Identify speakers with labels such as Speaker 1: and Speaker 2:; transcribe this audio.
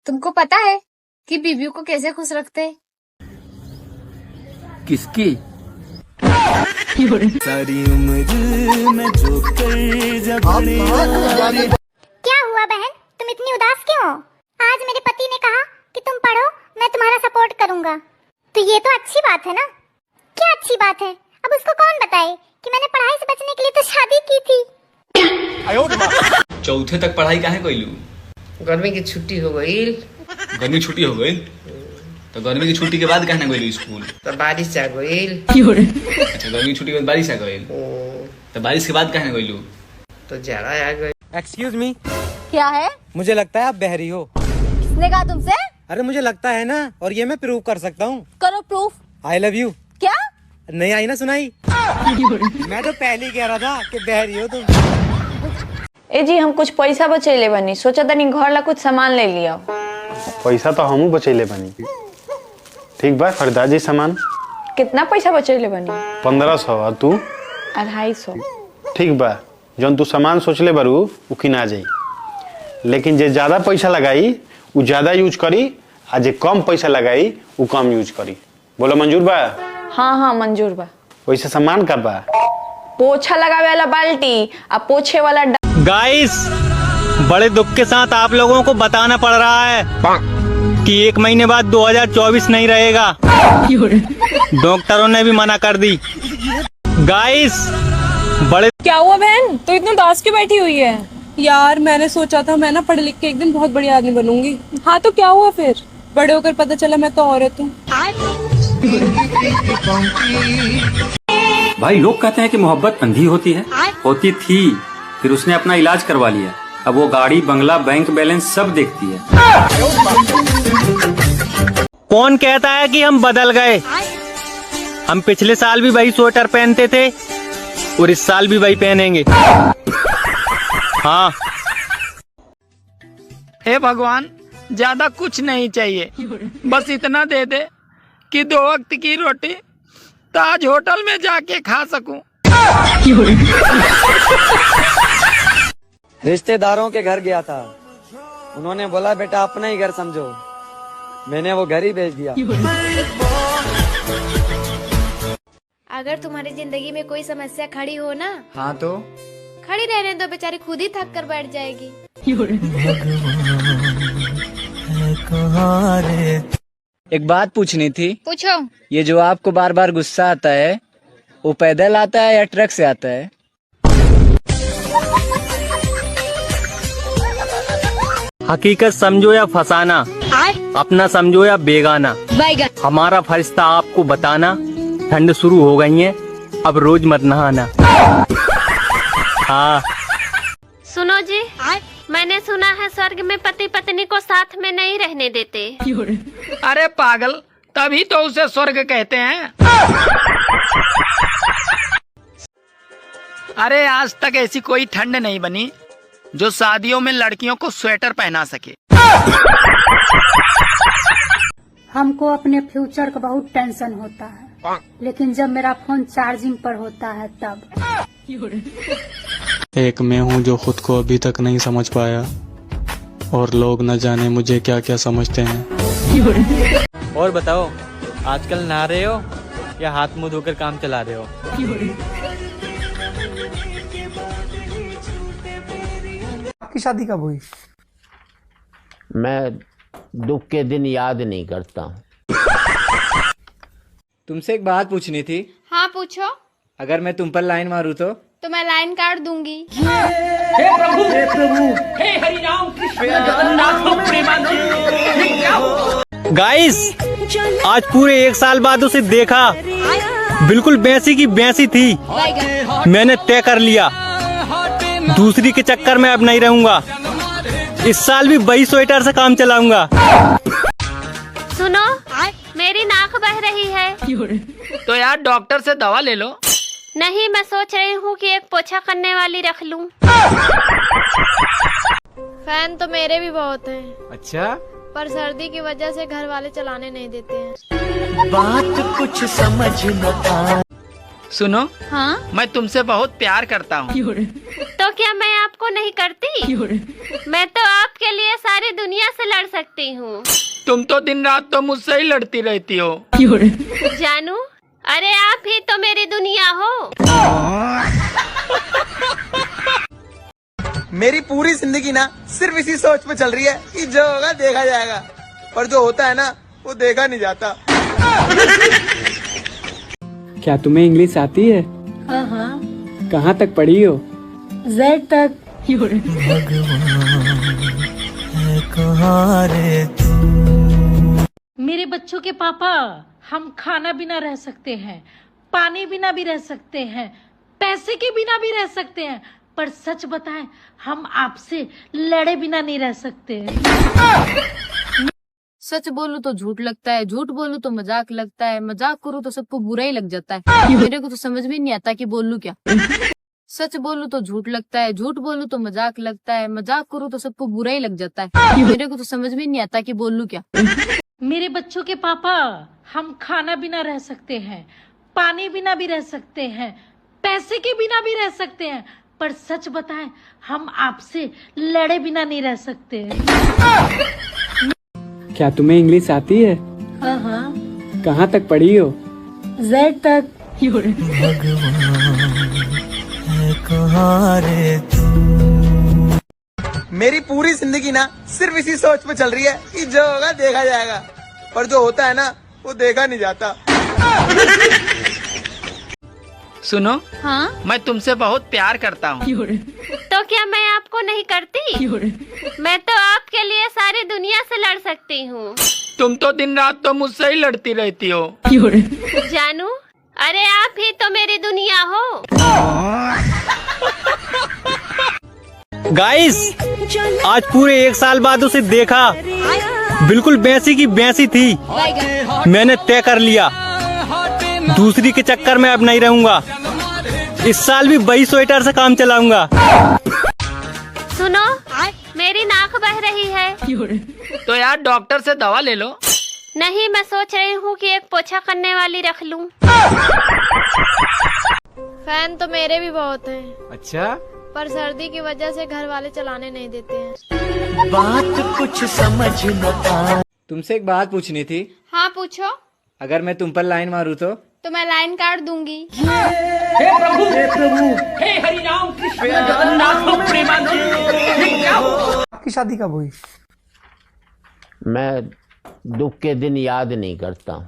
Speaker 1: तुमको पता है कि बीबियों को कैसे खुश रखते हैं?
Speaker 2: किसकी?
Speaker 3: सारी उम्र में जो
Speaker 4: क्या हुआ बहन, तुम इतनी उदास क्यों हो? आज मेरे पति ने कहा कि तुम पढ़ो, मैं तुम्हारा सपोर्ट करूंगा। तो ये तो अच्छी बात है ना? क्या अच्छी बात है? अब उसको कौन बताए कि मैंने पढ़ाई से बचने के लिए तो शादी की थी।
Speaker 5: चौथे तक पढ़ाई काहे कइलू?
Speaker 2: गर्मी की छुट्टी हो गई।
Speaker 5: गर्मी छुट्टी हो गई तो गर्मी की छुट्टी के बाद कहना गइलू स्कूल?
Speaker 2: तो बारिश आ गई।
Speaker 5: अच्छा, गर्मी की छुट्टी के बाद बारिश आ गई तो बारिश के बाद कहना गइलू?
Speaker 2: तो जाड़ा आ गई।
Speaker 6: एक्सक्यूज मी,
Speaker 1: क्या है?
Speaker 6: मुझे लगता है आप बहरी हो।
Speaker 1: किसने कहा तुमसे?
Speaker 6: अरे मुझे लगता है ना, और ये मैं प्रूव कर सकता हूँ।
Speaker 1: करो प्रूफ।
Speaker 6: I love you.
Speaker 1: क्या?
Speaker 6: नहीं आई ना सुनाई? मैं तो पहले ही कह रहा था कि बहरी हो तुम।
Speaker 7: ए जी, हम कुछ पैसा बचैले बनी, सोचा तनी घर ला कुछ सामान ले लिया।
Speaker 8: पैसा तो हमू बचैले बनी। ठीक बा, खरीदारी सामान।
Speaker 7: कितना पैसा बचैले बनी?
Speaker 8: 1500। और तू?
Speaker 7: 250।
Speaker 8: ठीक बा, जौन तू सामान सोचले बारू उ किना जाई, लेकिन जे ज्यादा पैसा लगाई उ ज्यादा यूज करी, आ जे कम पैसा लगाई उ कम यूज करी। बोलो मंजूर बा?
Speaker 7: हाँ मंजूर बा।
Speaker 8: वैसे सामान का बा?
Speaker 7: पोछा लगावे वाला बाल्टी, आ पोछे वाला
Speaker 9: गाइस, बड़े दुख के साथ आप लोगों को बताना पड़ रहा है कि 1 महीने बाद 2024 नहीं रहेगा। डॉक्टरों ने भी मना कर दी। गाइस, बड़े।
Speaker 10: क्या हुआ बहन, तो इतनी उदास क्यों बैठी हुई है? यार मैंने सोचा था मैं ना पढ़ लिख के एक दिन बहुत बड़ी आदमी बनूंगी। हाँ तो क्या हुआ फिर? बड़े होकर पता चला मैं तो औरत हूँ।
Speaker 11: भाई, लोग कहते हैं कि मोहब्बत अंधी होती है। होती थी, फिर उसने अपना इलाज करवा लिया। अब वो गाड़ी, बंगला, बैंक बैलेंस सब देखती है।
Speaker 9: कौन कहता है कि हम बदल गए? हम पिछले साल भी वही स्वेटर पहनते थे और इस साल भी वही पहनेंगे। हाँ।
Speaker 12: हे भगवान, ज्यादा कुछ नहीं चाहिए, बस इतना दे दे कि 2 वक्त की रोटी ताज होटल में जाके खा सकूं।
Speaker 6: रिश्तेदारों के घर गया था, उन्होंने बोला बेटा अपना ही घर समझो। मैंने वो घर ही भेज दिया।
Speaker 1: अगर तुम्हारी जिंदगी में कोई समस्या खड़ी हो ना,
Speaker 2: हाँ तो
Speaker 1: खड़ी रहने दो, बेचारी खुद ही थक कर बैठ जाएगी।
Speaker 12: एक बात पूछनी थी।
Speaker 1: पूछो।
Speaker 12: ये जो आपको बार बार गुस्सा आता है, वो पैदल आता है या ट्रक से आता है?
Speaker 9: हकीकत समझो या फसाना, अपना समझो या बेगाना, हमारा फर्ज था आपको बताना। ठंड शुरू हो गई है, अब रोज मत नहाना। हाँ।
Speaker 13: सुनो जी, मैंने सुना है स्वर्ग में पति पत्नी को साथ में नहीं रहने देते।
Speaker 12: अरे पागल, तभी तो उसे स्वर्ग कहते हैं। अरे आज तक ऐसी कोई ठंड नहीं बनी जो शादियों में लड़कियों को स्वेटर पहना सके।
Speaker 14: हमको अपने फ्यूचर का बहुत टेंशन होता है, लेकिन जब मेरा फोन चार्जिंग पर होता है तब।
Speaker 15: एक मैं हूँ जो खुद को अभी तक नहीं समझ पाया, और लोग न जाने मुझे क्या क्या समझते हैं।
Speaker 6: और बताओ, आजकल नहा रहे हो या हाथ मुंह धोकर काम चला रहे हो?
Speaker 16: आपकी शादी कब हुई?
Speaker 2: मैं दुख के दिन याद नहीं करता हूँ।
Speaker 6: तुमसे एक बात पूछनी थी।
Speaker 1: हाँ पूछो।
Speaker 6: अगर मैं तुम पर लाइन मारूं तो
Speaker 1: मैं लाइन काट दूंगी।
Speaker 12: हे प्रभु, हे प्रभु, हे हरि राम कृष्ण जगन्नाथ प्रेमानंद।
Speaker 9: गाइस, आज पूरे 1 साल बाद उसे देखा, बिल्कुल वैसी की वैसी थी। मैंने तय कर लिया, दूसरी के चक्कर में अब नहीं रहूंगा। इस साल भी वही स्वेटर से काम चलाऊंगा।
Speaker 13: सुनो, मेरी नाक बह रही है।
Speaker 12: तो यार डॉक्टर से दवा ले लो।
Speaker 13: नहीं, मैं सोच रही हूँ कि एक पोछा करने वाली रख लूं।
Speaker 1: फैन तो मेरे भी बहुत हैं।
Speaker 6: अच्छा?
Speaker 1: पर सर्दी की वजह से घर वाले चलाने नहीं देते हैं।
Speaker 3: बात कुछ समझ न आ।
Speaker 12: सुनो,
Speaker 13: हाँ
Speaker 12: मैं तुमसे बहुत प्यार करता हूँ।
Speaker 13: तो क्या मैं आपको नहीं करती? मैं तो आपके लिए सारी दुनिया से लड़ सकती हूँ।
Speaker 12: तुम तो दिन रात तो मुझसे ही लड़ती रहती हो।
Speaker 13: जानू, अरे आप ही तो मेरी दुनिया हो।
Speaker 6: मेरी पूरी जिंदगी ना सिर्फ इसी सोच में चल रही है कि जो होगा देखा जाएगा, पर जो होता है ना वो देखा नहीं जाता।
Speaker 15: क्या तुम्हें इंग्लिश आती है?
Speaker 14: हाँ हाँ,
Speaker 15: कहाँ तक पढ़ी हो?
Speaker 14: Z तक।
Speaker 10: मेरे बच्चों के पापा, हम खाना बिना रह सकते हैं, पानी बिना भी रह सकते हैं, पैसे के बिना भी रह सकते हैं, पर सच बताएं हम आपसे लड़े बिना नहीं रह सकते।
Speaker 1: सच बोलूं तो झूठ लगता है, झूठ बोलूं तो मजाक लगता है, मजाक करूं तो सबको बुरा ही लग जाता है। मेरे को तो समझ में नहीं आता कि बोलूं क्या। सच बोलूं तो झूठ लगता है, झूठ बोलूं तो मजाक लगता है, मजाक करूं तो सबको बुरा ही लग जाता है। मेरे को तो समझ में नहीं आता कि बोलूं क्या।
Speaker 10: मेरे बच्चों के पापा, हम खाना बिना रह सकते हैं, पानी बिना भी रह सकते हैं, पैसे के बिना भी रह सकते हैं, पर सच बताएं हम आपसे लड़े बिना नहीं रह सकते।
Speaker 15: क्या तुम्हें इंग्लिश आती है?
Speaker 14: हाँ हाँ,
Speaker 15: कहाँ तक पढ़ी हो?
Speaker 14: Z तक।
Speaker 6: मेरी पूरी जिंदगी ना सिर्फ इसी सोच में चल रही है कि जो होगा देखा जाएगा, पर जो होता है ना वो देखा नहीं जाता।
Speaker 12: सुनो,
Speaker 13: हाँ
Speaker 12: मैं तुमसे बहुत प्यार करता हूँ।
Speaker 13: तो क्या मैं आपको नहीं करती? मैं तो आपके लिए सारी दुनिया से लड़ सकती हूँ।
Speaker 12: तुम तो दिन रात तो मुझसे ही लड़ती रहती हो।
Speaker 13: जानू, अरे आप ही तो मेरी दुनिया हो।
Speaker 9: गाइस, आज पूरे 1 साल बाद उसे देखा, बिल्कुल भैंसी की भैंसी थी। मैंने तय कर लिया, दूसरी के चक्कर में अब नहीं रहूंगा। इस साल भी वही स्वेटर से काम चलाऊंगा।
Speaker 13: सुनो, मेरी नाक बह रही है।
Speaker 12: तो यार डॉक्टर से दवा ले लो।
Speaker 13: नहीं, मैं सोच रही हूँ कि एक पोछा करने वाली रख लूं।
Speaker 1: फैन तो मेरे भी बहुत हैं,
Speaker 6: अच्छा,
Speaker 1: पर सर्दी की वजह से घर वाले चलाने नहीं देते हैं।
Speaker 3: बात कुछ समझ न पा।
Speaker 6: तुमसे एक बात पूछनी थी।
Speaker 1: हाँ पूछो।
Speaker 6: अगर मैं तुम पर लाइन मारूं तो
Speaker 1: मैं लाइन काट दूंगी।
Speaker 12: हे प्रभु, हे हरि राम कृष्ण जगन्नाथ प्रेमानंद।
Speaker 16: आपकी शादी कब हुई?
Speaker 2: मैं दुख के दिन याद नहीं करता हूँ।